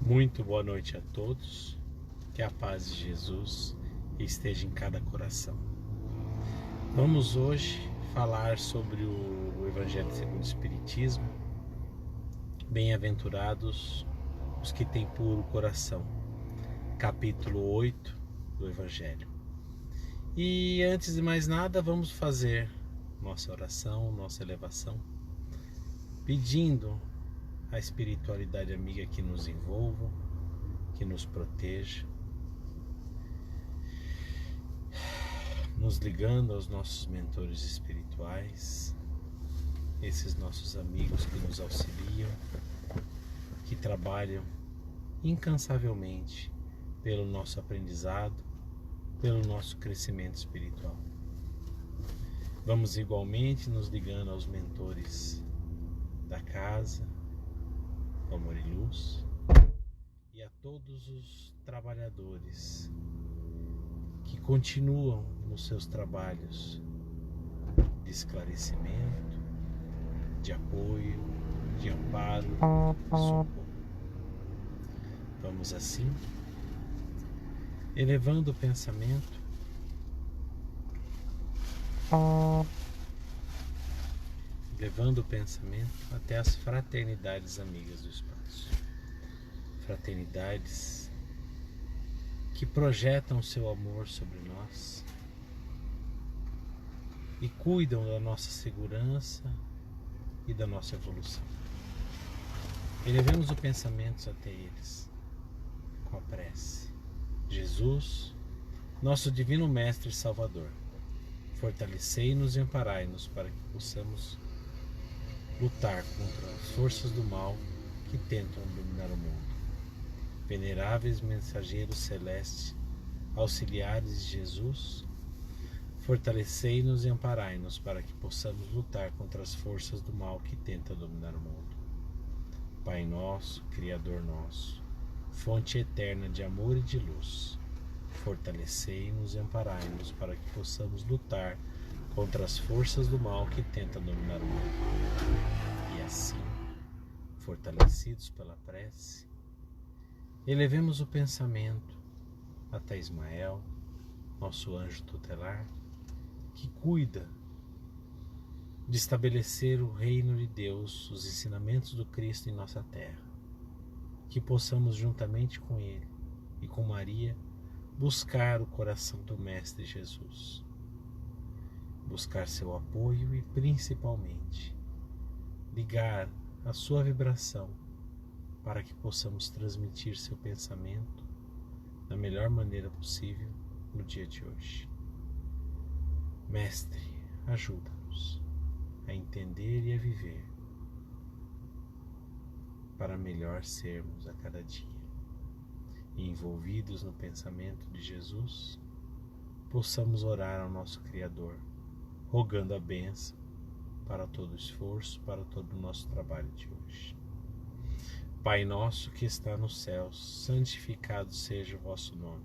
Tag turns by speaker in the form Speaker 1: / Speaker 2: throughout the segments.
Speaker 1: Muito boa noite a todos, que a paz de Jesus esteja em cada coração. Vamos hoje falar sobre o Evangelho segundo o Espiritismo. Bem-aventurados os que têm puro coração, capítulo 8 do Evangelho. E antes de mais nada, vamos fazer nossa oração, nossa elevação, pedindo a espiritualidade amiga que nos envolva, que nos proteja, nos ligando aos nossos mentores espirituais, esses nossos amigos que nos auxiliam, que trabalham incansavelmente pelo nosso aprendizado, pelo nosso crescimento espiritual. Vamos igualmente nos ligando aos mentores da casa, do Amor e Luz, e a todos os trabalhadores que continuam nos seus trabalhos de esclarecimento, de apoio, de amparo, de socorro. Vamos assim, elevando o pensamento até as fraternidades amigas do espaço. Fraternidades que projetam o seu amor sobre nós e cuidam da nossa segurança e da nossa evolução. Elevemos o pensamento até eles com a prece. Jesus, nosso divino Mestre e Salvador, fortalecei-nos e amparai-nos para que possamos lutar contra as forças do mal que tentam dominar o mundo. Veneráveis mensageiros celestes, auxiliares de Jesus, fortalecei-nos e amparai-nos para que possamos lutar contra as forças do mal que tentam dominar o mundo. Pai nosso, Criador nosso, fonte eterna de amor e de luz, fortalecei-nos e amparai-nos para que possamos lutar contra as forças do mal que tentam dominar o mundo. E assim, fortalecidos pela prece, elevemos o pensamento até Ismael, nosso anjo tutelar, que cuida de estabelecer o reino de Deus, os ensinamentos do Cristo em nossa terra. Que possamos juntamente com ele e com Maria buscar o coração do Mestre Jesus, buscar seu apoio e principalmente ligar a sua vibração para que possamos transmitir seu pensamento da melhor maneira possível no dia de hoje. Mestre, ajuda-nos a entender e a viver para melhor sermos a cada dia. E envolvidos no pensamento de Jesus, possamos orar ao nosso Criador, rogando a bênção para todo o esforço, para todo o nosso trabalho de hoje. Pai nosso que está nos céus, santificado seja o vosso nome.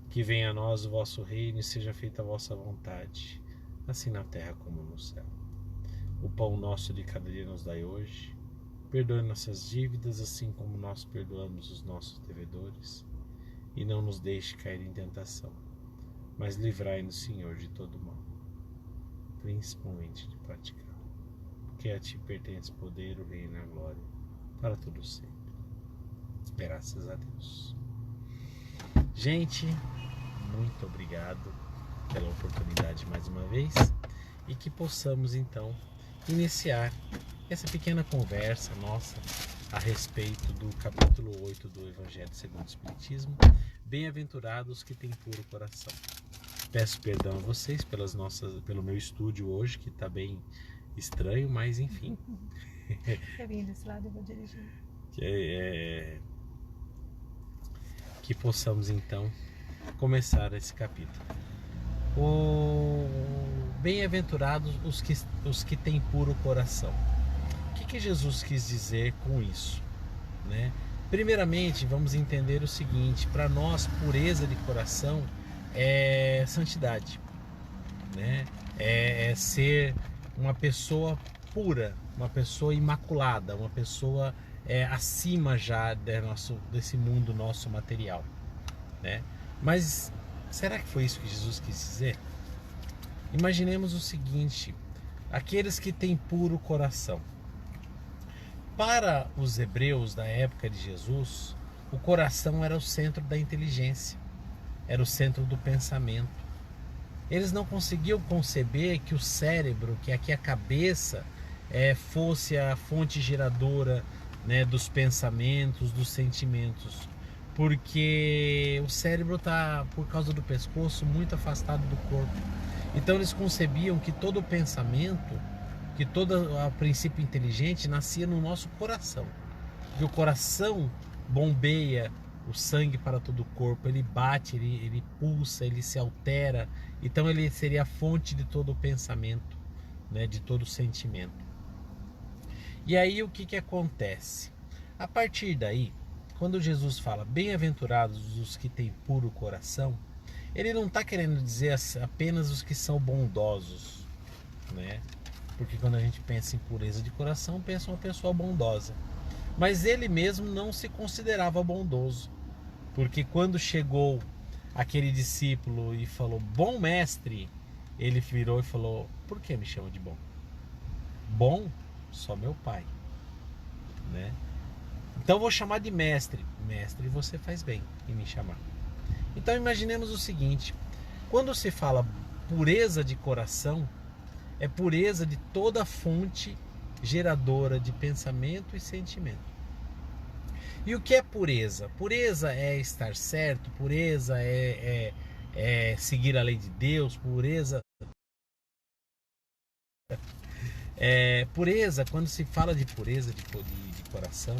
Speaker 1: Que venha a nós o vosso reino e seja feita a vossa vontade, assim na terra como no céu. O pão nosso de cada dia nos dai hoje. Perdoe nossas dívidas, assim como nós perdoamos os nossos devedores. E não nos deixe cair em tentação, mas livrai-nos, Senhor, de todo mal, principalmente de praticar. Porque a ti pertence o poder, o reino e a glória, para todo sempre. Graças a Deus. Gente, muito obrigado pela oportunidade mais uma vez e que possamos então iniciar essa pequena conversa nossa a respeito do capítulo 8 do Evangelho segundo o Espiritismo. Bem-aventurados que têm puro coração. Peço perdão a vocês pelo meu estúdio hoje, que está bem estranho, mas enfim.
Speaker 2: Quer vir desse lado, eu vou dirigir.
Speaker 1: Que possamos então começar esse capítulo. Bem-aventurados os que têm puro coração. O que Jesus quis dizer com isso, né? Primeiramente, vamos entender o seguinte: para nós, pureza de coração é santidade, né? É ser uma pessoa pura, uma pessoa imaculada, uma pessoa acima já desse mundo nosso material, né? Mas será que foi isso que Jesus quis dizer? Imaginemos o seguinte: aqueles que têm puro coração. Para os hebreus da época de Jesus, o coração era o centro da inteligência, era o centro do pensamento. Eles não conseguiam conceber que o cérebro, que aqui a cabeça, fosse a fonte geradora, né, dos pensamentos, dos sentimentos, porque o cérebro está, por causa do pescoço, muito afastado do corpo. Então eles concebiam que todo o pensamento, que todo o princípio inteligente nascia no nosso coração. E o coração bombeia o sangue para todo o corpo, ele bate, ele pulsa, ele se altera. Então ele seria a fonte de todo o pensamento, né, de todo o sentimento. E aí o que acontece? A partir daí, quando Jesus fala bem-aventurados os que têm puro coração, ele não está querendo dizer apenas os que são bondosos, né? Porque quando a gente pensa em pureza de coração, pensa uma pessoa bondosa. Mas ele mesmo não se considerava bondoso, porque quando chegou aquele discípulo e falou, bom mestre, ele virou e falou, por que me chama de bom? Bom, só meu pai, né? Então eu vou chamar de mestre. Mestre, você faz bem em me chamar. Então imaginemos o seguinte: quando se fala pureza de coração, é pureza de toda fonte geradora de pensamento e sentimento. E o que é pureza? Pureza é estar certo, pureza é seguir a lei de Deus, pureza. Pureza, quando se fala de pureza de coração,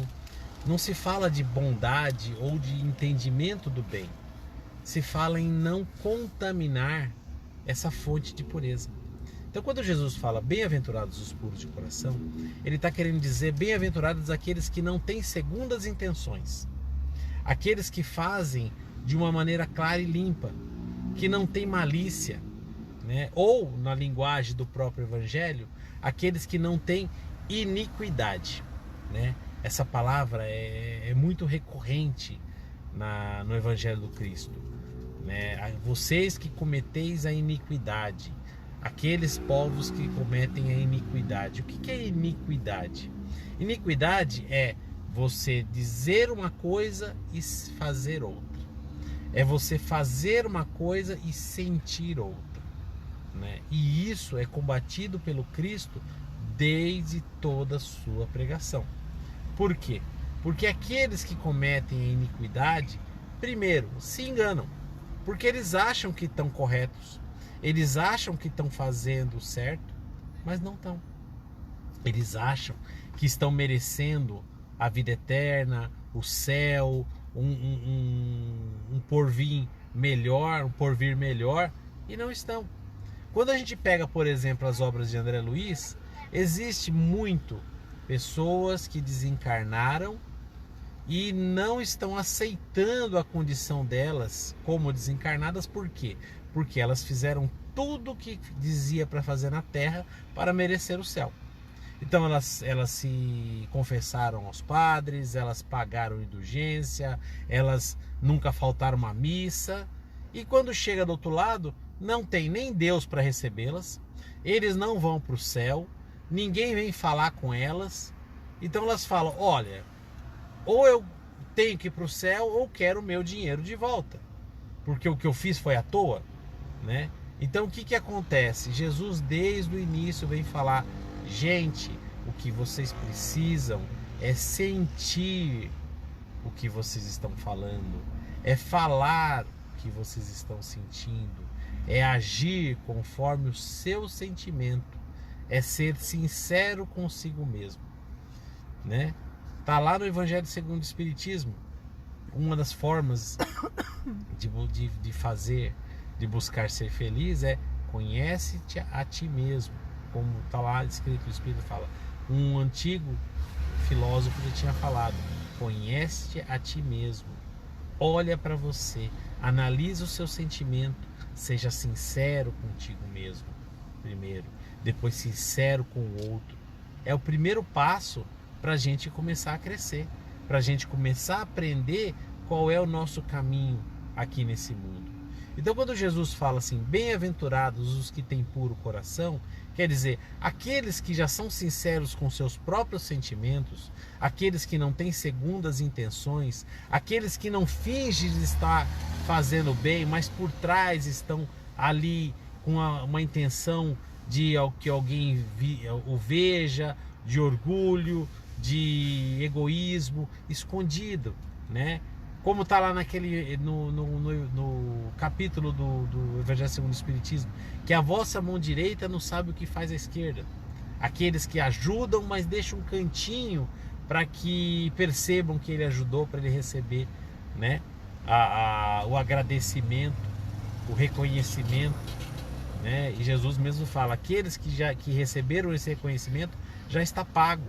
Speaker 1: não se fala de bondade ou de entendimento do bem. Se fala em não contaminar essa fonte de pureza. Então quando Jesus fala bem-aventurados os puros de coração, ele está querendo dizer bem-aventurados aqueles que não têm segundas intenções, aqueles que fazem de uma maneira clara e limpa, que não tem malícia, né? Ou na linguagem do próprio Evangelho, aqueles que não têm iniquidade, né? Essa palavra é muito recorrente no Evangelho do Cristo, né? Vocês que cometeis a iniquidade, aqueles povos que cometem a iniquidade. O que é iniquidade? Iniquidade é você dizer uma coisa e fazer outra. É você fazer uma coisa e sentir outra, né? E isso é combatido pelo Cristo desde toda a sua pregação. Por quê? Porque aqueles que cometem a iniquidade, primeiro, se enganam, porque eles acham que estão corretos, eles acham que estão fazendo certo, mas não estão. Eles acham que estão merecendo a vida eterna, o céu, um porvir melhor, e não estão. Quando a gente pega, por exemplo, as obras de André Luiz, existe muito pessoas que desencarnaram e não estão aceitando a condição delas como desencarnadas. Por quê? Porque elas fizeram tudo o que dizia para fazer na Terra para merecer o céu. Então elas se confessaram aos padres, elas pagaram indulgência, elas nunca faltaram uma missa, e quando chega do outro lado, não tem nem Deus para recebê-las, eles não vão para o céu, ninguém vem falar com elas. Então elas falam, olha, ou eu tenho que ir para o céu ou quero o meu dinheiro de volta, porque o que eu fiz foi à toa, né? Então o que acontece? Jesus desde o início vem falar, gente, o que vocês precisam é sentir o que vocês estão falando, é falar o que vocês estão sentindo, é agir conforme o seu sentimento, é ser sincero consigo mesmo, né? Tá lá no Evangelho segundo o Espiritismo, uma das formas de fazer, de buscar ser feliz é conhece-te a ti mesmo, como está lá escrito, o Espírito fala, um antigo filósofo já tinha falado, conhece-te a ti mesmo, olha para você, analisa o seu sentimento, seja sincero contigo mesmo primeiro, depois sincero com o outro. É o primeiro passo para a gente começar a crescer, para a gente começar a aprender qual é o nosso caminho aqui nesse mundo. Então, quando Jesus fala assim, bem-aventurados os que têm puro coração, quer dizer, aqueles que já são sinceros com seus próprios sentimentos, aqueles que não têm segundas intenções, aqueles que não fingem de estar fazendo bem, mas por trás estão ali com uma intenção de que alguém o veja, de orgulho, de egoísmo escondido, né? Como está lá no capítulo do Evangelho segundo o Espiritismo, que a vossa mão direita não sabe o que faz a esquerda. Aqueles que ajudam, mas deixam um cantinho para que percebam que ele ajudou, para ele receber, né, o agradecimento, o reconhecimento, né? E Jesus mesmo fala, aqueles que receberam esse reconhecimento já está pago.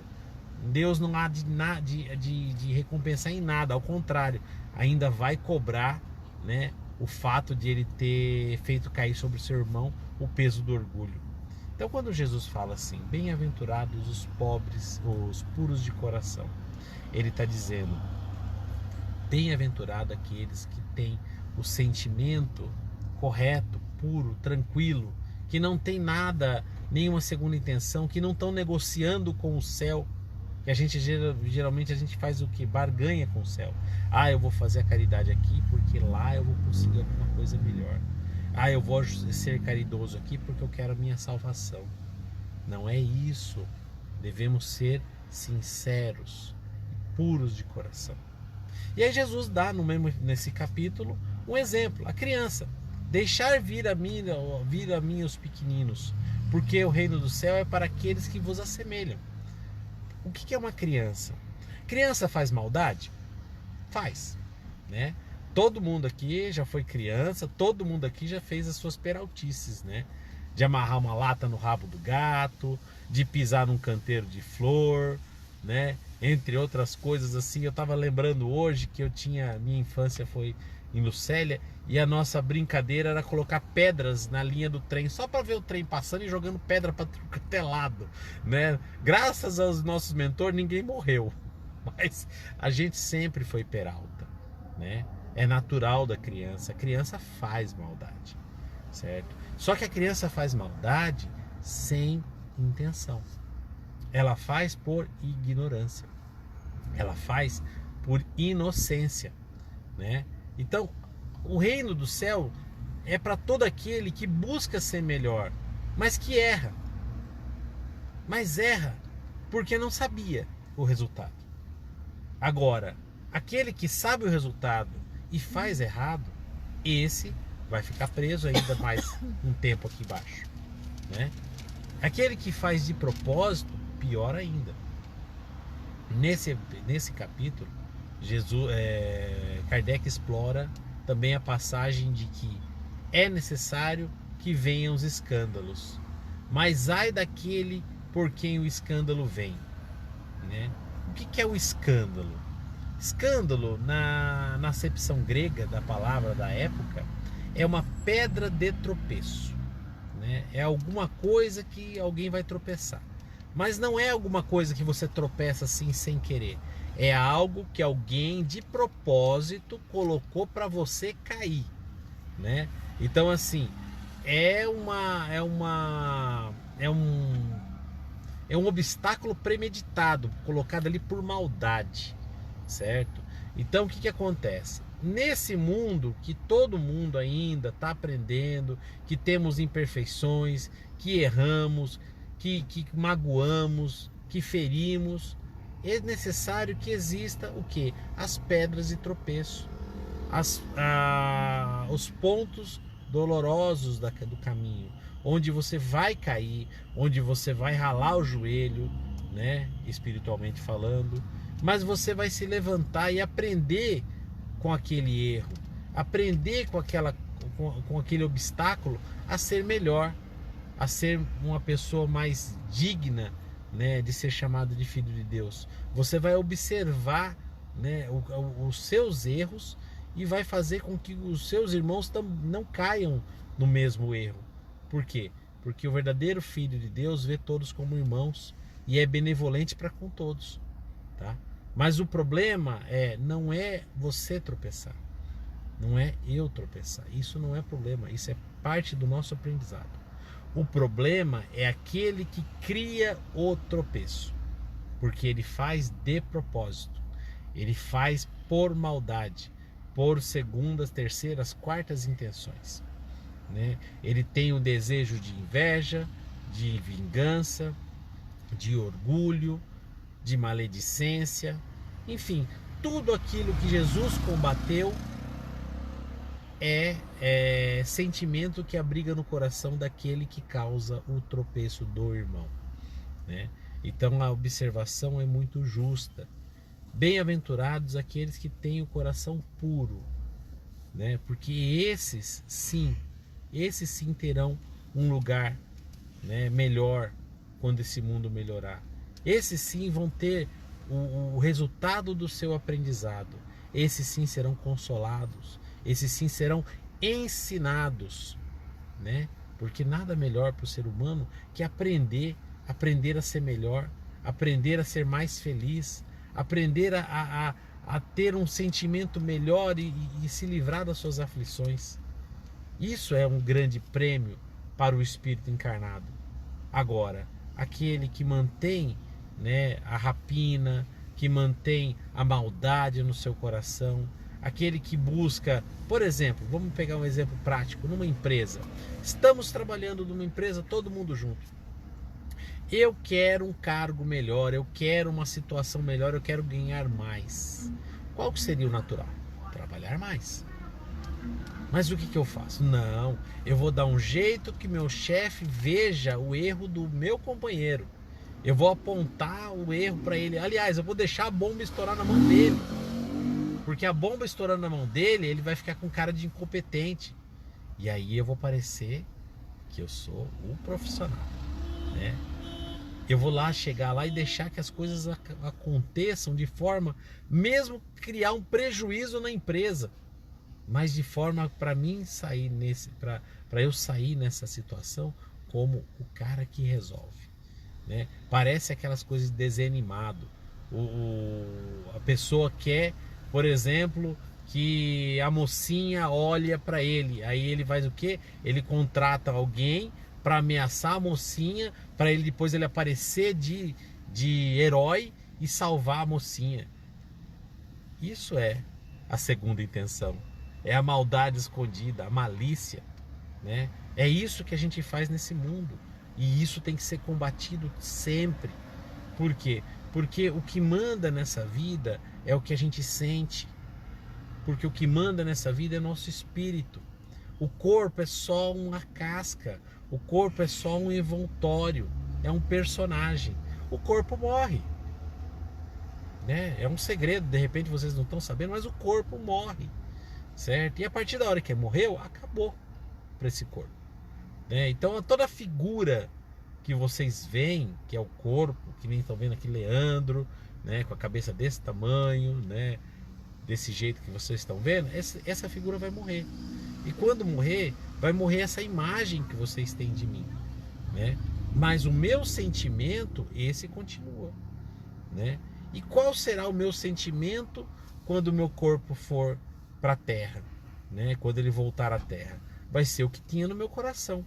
Speaker 1: Deus não há de recompensar em nada, ao contrário, ainda vai cobrar, né, o fato de ele ter feito cair sobre o seu irmão o peso do orgulho. Então, quando Jesus fala assim, bem-aventurados os pobres, os puros de coração, ele está dizendo, bem-aventurado aqueles que têm o sentimento correto, puro, tranquilo, que não tem nada, nenhuma segunda intenção, que não estão negociando com o céu. Que a gente geralmente a gente faz o que? Barganha com o céu. Eu vou fazer a caridade aqui porque lá eu vou conseguir alguma coisa melhor. Eu vou ser caridoso aqui porque eu quero a minha salvação. Não é isso. Devemos ser sinceros, puros de coração. E aí Jesus dá nesse capítulo um exemplo, a criança. Deixar vir a mim os pequeninos, porque o reino do céu é para aqueles que vos assemelham. O que é uma criança? Criança faz maldade? Faz, né? Todo mundo aqui já foi criança, todo mundo aqui já fez as suas peraltices, né? De amarrar uma lata no rabo do gato, de pisar num canteiro de flor, né? Entre outras coisas assim. Eu estava lembrando hoje que minha infância foi em Lucélia, e a nossa brincadeira era colocar pedras na linha do trem, só para ver o trem passando e jogando pedra para tudo quanto é lado, né? Graças aos nossos mentores, ninguém morreu, mas a gente sempre foi peralta, né? É natural da criança, a criança faz maldade, certo? Só que a criança faz maldade sem intenção, ela faz por ignorância, ela faz por inocência, né? Então, o reino do céu é para todo aquele que busca ser melhor, mas que erra. Mas erra porque não sabia o resultado. Agora, aquele que sabe o resultado e faz errado, esse vai ficar preso ainda mais um tempo aqui embaixo, né? Aquele que faz de propósito, pior ainda. Nesse capítulo, Kardec explora também a passagem de que é necessário que venham os escândalos, mas ai daquele por quem o escândalo vem, né? O que é o escândalo? Escândalo, na acepção grega da palavra da época, é uma pedra de tropeço, né? É alguma coisa que alguém vai tropeçar, mas não é alguma coisa que você tropeça assim sem querer. É algo que alguém de propósito colocou para você cair, né? Então assim, é um obstáculo premeditado, colocado ali por maldade, certo? Então o que acontece? Nesse mundo que todo mundo ainda está aprendendo, que temos imperfeições, que erramos, que magoamos, que ferimos, é necessário que exista o quê? As pedras de tropeço, os pontos dolorosos do caminho, onde você vai cair, onde você vai ralar o joelho, né? Espiritualmente falando, mas você vai se levantar e aprender com aquele erro, aprender com aquele obstáculo a ser melhor, a ser uma pessoa mais digna, né, de ser chamado de filho de Deus. Você vai observar, né, os seus erros e vai fazer com que os seus irmãos não caiam no mesmo erro. Por quê? Porque o verdadeiro filho de Deus vê todos como irmãos e é benevolente para com todos. tá? Mas o problema não é você tropeçar, não é eu tropeçar. Isso não é problema, isso é parte do nosso aprendizado. O problema é aquele que cria o tropeço, porque ele faz de propósito, ele faz por maldade, por segundas, terceiras, quartas intenções, né? Ele tem o desejo de inveja, de vingança, de orgulho, de maledicência, enfim, tudo aquilo que Jesus combateu é sentimento que abriga no coração daquele que causa o tropeço do irmão, né? Então a observação é muito justa. Bem-aventurados aqueles que têm o coração puro, né? Porque esses sim terão um lugar, né, melhor quando esse mundo melhorar. Esses sim vão ter o resultado do seu aprendizado. Esses sim serão consolados. Esses sim serão ensinados, né? Porque nada melhor para o ser humano que aprender a ser melhor, aprender a ser mais feliz, aprender a ter um sentimento melhor e se livrar das suas aflições. Isso é um grande prêmio para o espírito encarnado. Agora, aquele que mantém, né, a rapina, que mantém a maldade no seu coração, aquele que busca, por exemplo, vamos pegar um exemplo prático, numa empresa. Estamos trabalhando numa empresa, todo mundo junto. Eu quero um cargo melhor, eu quero uma situação melhor, eu quero ganhar mais. Qual que seria o natural? Trabalhar mais. Mas o que eu faço? Não, eu vou dar um jeito que meu chefe veja o erro do meu companheiro. Eu vou apontar o erro para ele. Aliás, eu vou deixar a bomba estourar na mão dele. Porque a bomba estourando na mão dele, ele vai ficar com cara de incompetente. E aí eu vou parecer que eu sou o profissional, né? Eu vou lá, chegar lá e deixar que as coisas aconteçam de forma, mesmo criar um prejuízo na empresa, mas de forma para mim sair para eu sair nessa situação como o cara que resolve, né? Parece aquelas coisas de desenho animado. A pessoa quer, por exemplo, que a mocinha olha para ele, aí ele faz o quê? Ele contrata alguém para ameaçar a mocinha, para ele depois ele aparecer de herói e salvar a mocinha. Isso é a segunda intenção, é a maldade escondida, a malícia, né? É isso que a gente faz nesse mundo, e isso tem que ser combatido sempre. Por quê? Porque o que manda nessa vida é o que a gente sente, porque o que manda nessa vida é nosso espírito. O corpo é só uma casca, o corpo é só um envoltório, é um personagem. O corpo morre, né? É um segredo, de repente vocês não estão sabendo, mas o corpo morre, certo? E a partir da hora que morreu, acabou para esse corpo, né? Então toda a figura que vocês veem, que é o corpo, que nem estão vendo aqui Leandro, né, com a cabeça desse tamanho, né, desse jeito que vocês estão vendo, essa figura vai morrer. E quando morrer, vai morrer essa imagem que vocês têm de mim, né? Mas o meu sentimento, esse continua, né? E qual será o meu sentimento quando o meu corpo for para a terra, né? Quando ele voltar à terra, vai ser o que tinha no meu coração.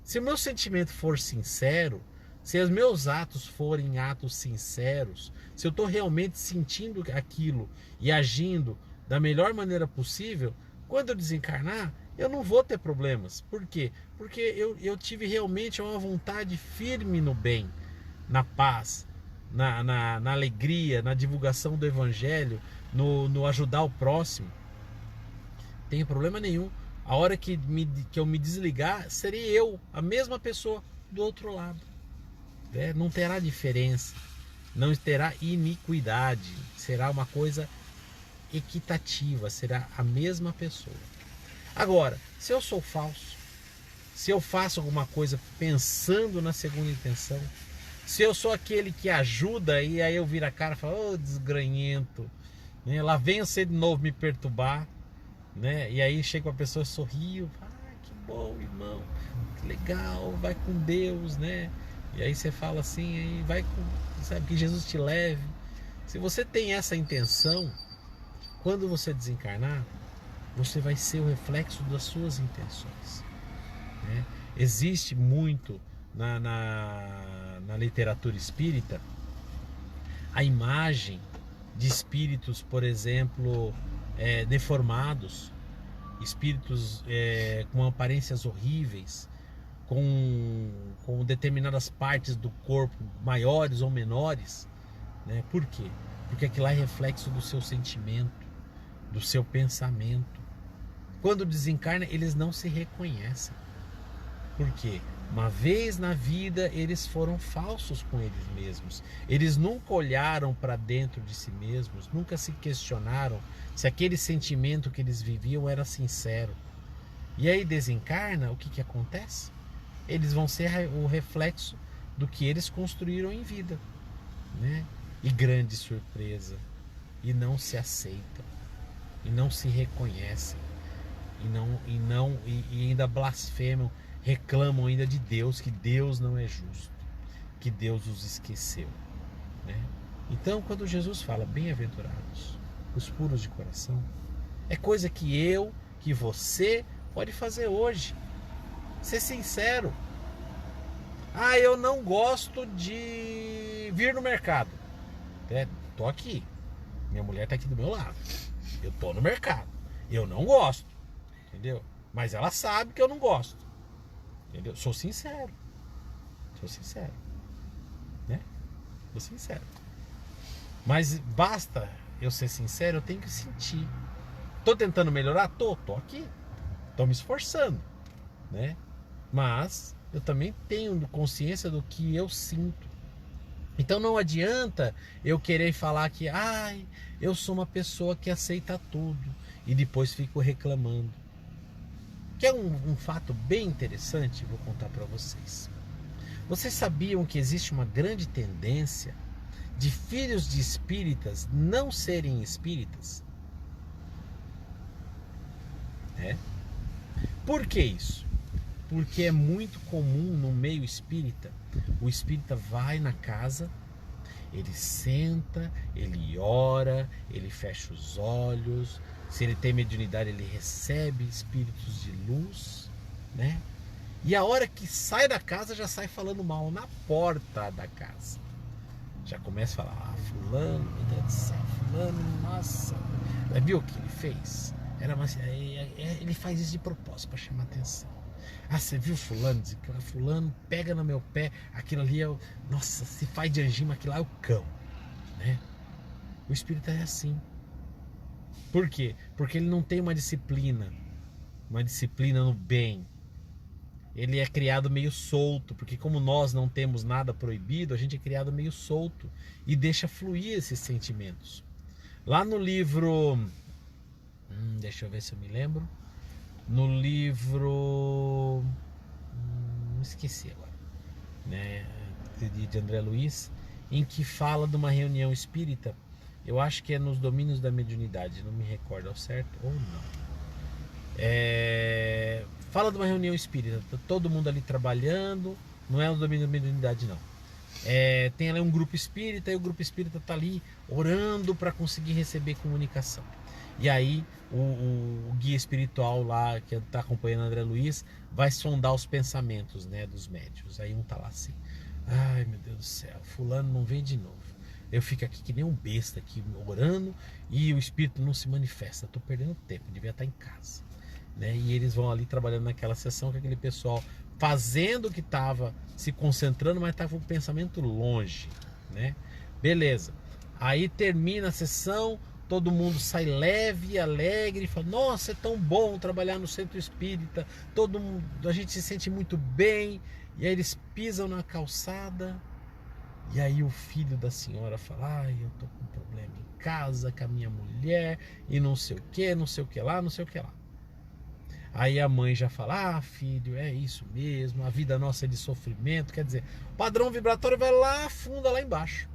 Speaker 1: Se o meu sentimento for sincero, se os meus atos forem atos sinceros, se eu estou realmente sentindo aquilo e agindo da melhor maneira possível, quando eu desencarnar, eu não vou ter problemas. Por quê? Porque eu tive realmente uma vontade firme no bem, na paz, na alegria, na divulgação do Evangelho, no ajudar o próximo. Não tem problema nenhum. A hora que eu me desligar, serei eu, a mesma pessoa do outro lado. Não terá diferença, não terá iniquidade, será uma coisa equitativa, será a mesma pessoa. Agora, se eu sou falso, se eu faço alguma coisa pensando na segunda intenção, se eu sou aquele que ajuda e aí eu viro a cara e falo, ô desgranhento, né? Lá vem você de novo me perturbar, né? E aí chega uma pessoa, sorriu, que bom, irmão, que legal, vai com Deus, né? E aí você fala assim, aí vai com, sabe, que Jesus te leve. Se você tem essa intenção, quando você desencarnar, você vai ser o reflexo das suas intenções, né? Existe muito na literatura espírita a imagem de espíritos, por exemplo, deformados, espíritos com aparências horríveis, com determinadas partes do corpo maiores ou menores, né? Por quê? Porque aquilo lá é reflexo do seu sentimento, do seu pensamento. Quando desencarna, eles não se reconhecem. Por quê? Uma vez na vida eles foram falsos com eles mesmos. Eles nunca olharam para dentro de si mesmos, nunca se questionaram se aquele sentimento que eles viviam era sincero. E aí desencarna, o que acontece? Eles vão ser o reflexo do que eles construíram em vida, né? E grande surpresa, e não se aceitam, e não se reconhecem, e ainda blasfemam, reclamam ainda de Deus, que Deus não é justo, que Deus os esqueceu, né? Então, quando Jesus fala bem-aventurados os puros de coração, é coisa que você pode fazer hoje. Ser sincero. Ah, eu não gosto de vir no mercado. Tô aqui. Minha mulher tá aqui do meu lado. Eu tô no mercado. Eu não gosto. Entendeu? Mas ela sabe que eu não gosto. Entendeu? Sou sincero. Né? Sou sincero. Mas basta eu ser sincero, eu tenho que sentir. Tô tentando melhorar? Tô aqui. Tô me esforçando, né? Mas eu também tenho consciência do que eu sinto. Então não adianta eu querer falar que eu sou uma pessoa que aceita tudo e depois fico reclamando. Que é um fato bem interessante, vou contar para vocês. Vocês sabiam que existe uma grande tendência de filhos de espíritas não serem espíritas? Por que isso? Porque é muito comum no meio espírita, o espírita vai na casa, ele senta, ele ora, ele fecha os olhos, se ele tem mediunidade ele recebe espíritos de luz, né? E a hora que sai da casa já sai falando mal na porta da casa. Já começa a falar, fulano, meu Deus do céu, fulano, nossa, viu o que ele fez? Ele faz isso de propósito para chamar atenção. Você viu fulano? Fulano pega no meu pé, aquilo ali é nossa, se faz de angima, aquilo lá é o cão, né? O espírita é assim. Por quê? Porque ele não tem uma disciplina no bem. Ele é criado meio solto, porque como nós não temos nada proibido, a gente é criado meio solto e deixa fluir esses sentimentos. Lá no livro, deixa eu ver se eu me lembro, no livro, esqueci agora, né, de André Luiz, em que fala de uma reunião espírita, eu acho que é nos domínios da mediunidade, não me recordo ao certo ou não. Fala de uma reunião espírita, todo mundo ali trabalhando, não é no domínio da mediunidade não. Tem ali um grupo espírita e o grupo espírita está ali orando para conseguir receber comunicação. E aí o guia espiritual lá, que está acompanhando André Luiz, vai sondar os pensamentos, né, dos médiuns. Aí um tá lá assim, ai meu Deus do céu, fulano não vem de novo. Eu fico aqui que nem um besta aqui orando e o espírito não se manifesta. Estou perdendo tempo, devia estar em casa, né? E eles vão ali trabalhando naquela sessão com aquele pessoal fazendo o que estava, se concentrando, mas estava com o pensamento longe, né? Beleza. Aí termina a sessão, todo mundo sai leve e alegre e fala, nossa, é tão bom trabalhar no centro espírita, todo mundo, a gente se sente muito bem. E aí eles pisam na calçada e aí o filho da senhora fala, eu tô com um problema em casa com a minha mulher e não sei o que, não sei o que lá, não sei o que lá. Aí a mãe já fala, filho, é isso mesmo, a vida nossa é de sofrimento. Quer dizer, o padrão vibratório vai lá, afunda lá embaixo,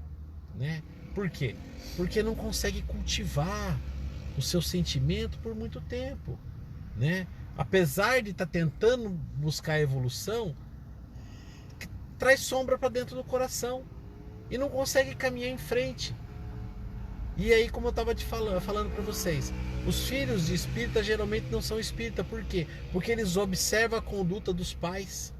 Speaker 1: né? Por quê? Porque não consegue cultivar o seu sentimento por muito tempo, né? Apesar de estar tentando buscar a evolução, traz sombra para dentro do coração e não consegue caminhar em frente. E aí, como eu estava falando para vocês, os filhos de espírita geralmente não são espírita. Por quê? Porque eles observam a conduta dos pais.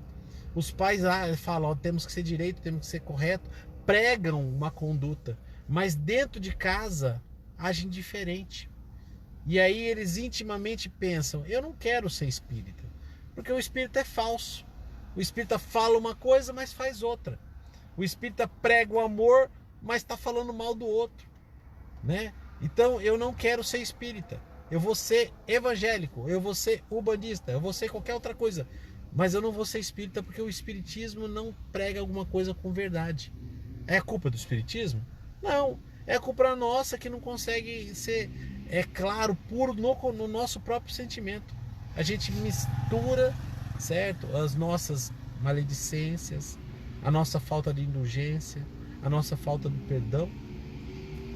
Speaker 1: Os pais falam, ó, temos que ser direito, temos que ser correto, pregam uma conduta, mas dentro de casa agem diferente. E aí eles intimamente pensam, eu não quero ser espírita, porque o espírita é falso. O espírita fala uma coisa, mas faz outra. O espírita prega o amor, mas está falando mal do outro, né? Então eu não quero ser espírita. Eu vou ser evangélico, eu vou ser umbandista, eu vou ser qualquer outra coisa, mas eu não vou ser espírita porque o espiritismo não prega alguma coisa com verdade. É culpa do espiritismo? Não, é culpa nossa que não consegue ser claro, puro no nosso próprio sentimento. A gente mistura, certo, as nossas maledicências, a nossa falta de indulgência, a nossa falta de perdão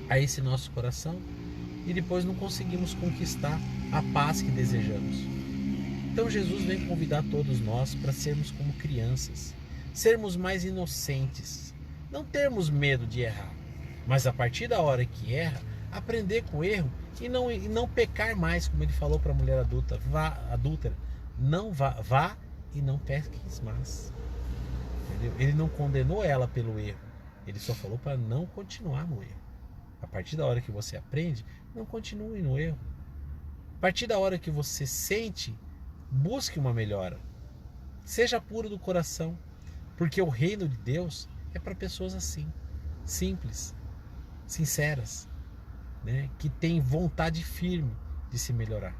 Speaker 1: a esse nosso coração e depois não conseguimos conquistar a paz que desejamos. Então Jesus vem convidar todos nós para sermos como crianças, sermos mais inocentes, não termos medo de errar, mas a partir da hora que erra, aprender com o erro e não pecar mais, como ele falou para a mulher adúltera, não vá e não peques mais. Entendeu? Ele não condenou ela pelo erro, ele só falou para não continuar no erro. A partir da hora que você aprende, não continue no erro. A partir da hora que você sente, busque uma melhora. Seja puro do coração, porque o reino de Deus é para pessoas assim, simples, sinceras, né? Que têm vontade firme de se melhorar.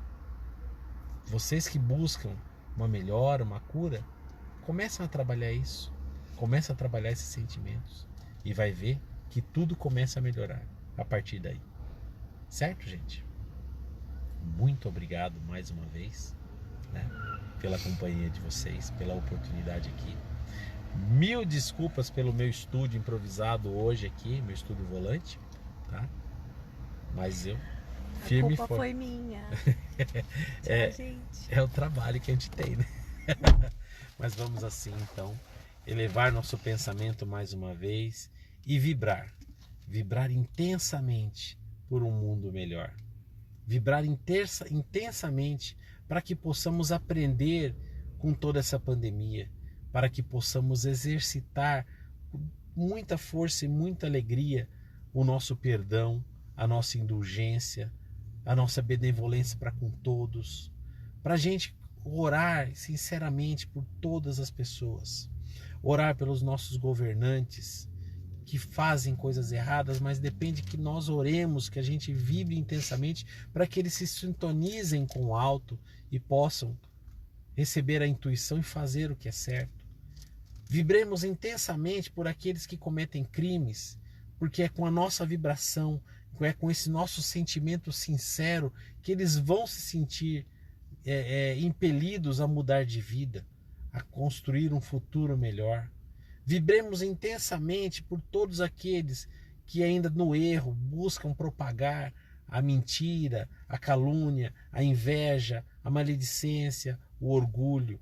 Speaker 1: Vocês que buscam uma melhora, uma cura, começam a trabalhar isso, começam a trabalhar esses sentimentos e vai ver que tudo começa a melhorar a partir daí. Certo, gente? Muito obrigado mais uma vez, né, pela companhia de vocês, pela oportunidade aqui. Mil desculpas pelo meu estúdio improvisado hoje aqui, meu estúdio volante, tá? Mas eu firme
Speaker 2: A culpa foi minha.
Speaker 1: É o trabalho que a gente tem, né? Mas vamos assim então elevar nosso pensamento mais uma vez e vibrar intensamente por um mundo melhor, vibrar intensamente para que possamos aprender com toda essa pandemia, para que possamos exercitar com muita força e muita alegria o nosso perdão, a nossa indulgência, a nossa benevolência para com todos, para a gente orar sinceramente por todas as pessoas, orar pelos nossos governantes que fazem coisas erradas, mas depende que nós oremos, que a gente vibre intensamente para que eles se sintonizem com o alto e possam receber a intuição e fazer o que é certo. Vibremos intensamente por aqueles que cometem crimes, porque é com a nossa vibração, é com esse nosso sentimento sincero que eles vão se sentir impelidos a mudar de vida, a construir um futuro melhor. Vibremos intensamente por todos aqueles que ainda no erro buscam propagar a mentira, a calúnia, a inveja, a maledicência, o orgulho.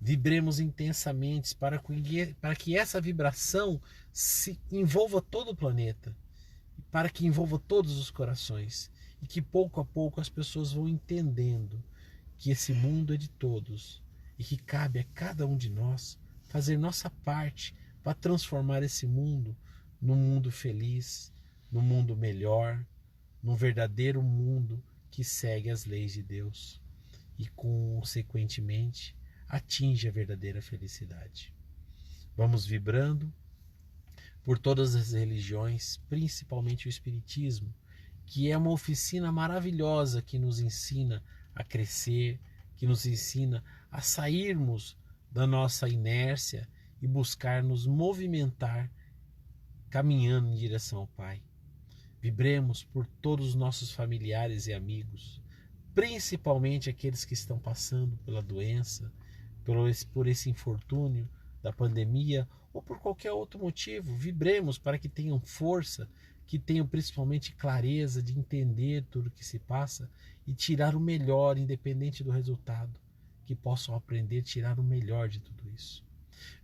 Speaker 1: Vibremos intensamente para que essa vibração se envolva todo o planeta, para que envolva todos os corações e que pouco a pouco as pessoas vão entendendo que esse mundo é de todos e que cabe a cada um de nós fazer nossa parte para transformar esse mundo num mundo feliz, num mundo melhor, num verdadeiro mundo que segue as leis de Deus e, consequentemente, atinge a verdadeira felicidade. Vamos vibrando por todas as religiões, principalmente o Espiritismo, que é uma oficina maravilhosa que nos ensina a crescer, que nos ensina a sairmos da nossa inércia e buscar nos movimentar, caminhando em direção ao Pai. Vibremos por todos os nossos familiares e amigos, principalmente aqueles que estão passando pela doença, por esse infortúnio da pandemia ou por qualquer outro motivo. Vibremos para que tenham força, que tenham principalmente clareza de entender tudo o que se passa e tirar o melhor, independente do resultado, que possam aprender a tirar o melhor de tudo isso.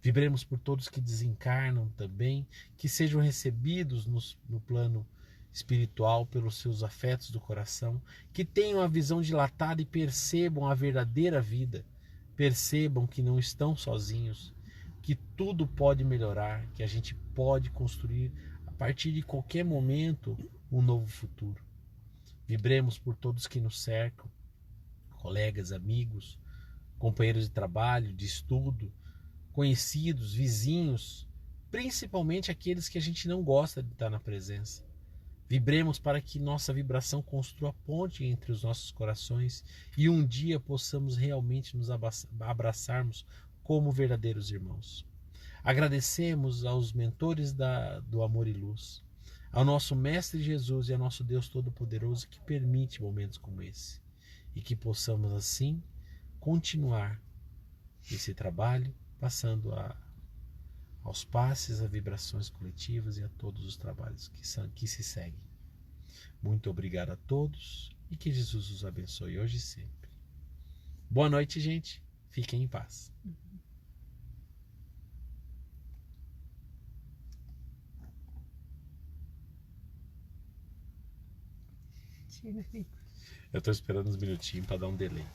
Speaker 1: Vibremos por todos que desencarnam também, que sejam recebidos no plano espiritual pelos seus afetos do coração, que tenham a visão dilatada e percebam a verdadeira vida, percebam que não estão sozinhos, que tudo pode melhorar, que a gente pode construir a partir de qualquer momento um novo futuro. Vibremos por todos que nos cercam, colegas, amigos, companheiros de trabalho, de estudo, conhecidos, vizinhos, principalmente aqueles que a gente não gosta de estar na presença. Vibremos para que nossa vibração construa ponte entre os nossos corações e um dia possamos realmente nos abraçarmos como verdadeiros irmãos. Agradecemos aos mentores do Amor e Luz, ao nosso Mestre Jesus e ao nosso Deus Todo-Poderoso que permite momentos como esse e que possamos assim continuar esse trabalho, passando aos passes, a vibrações coletivas e a todos os trabalhos que se seguem. Muito obrigado a todos e que Jesus os abençoe hoje e sempre. Boa noite, gente. Fiquem em paz. Eu estou esperando uns minutinhos para dar um delay.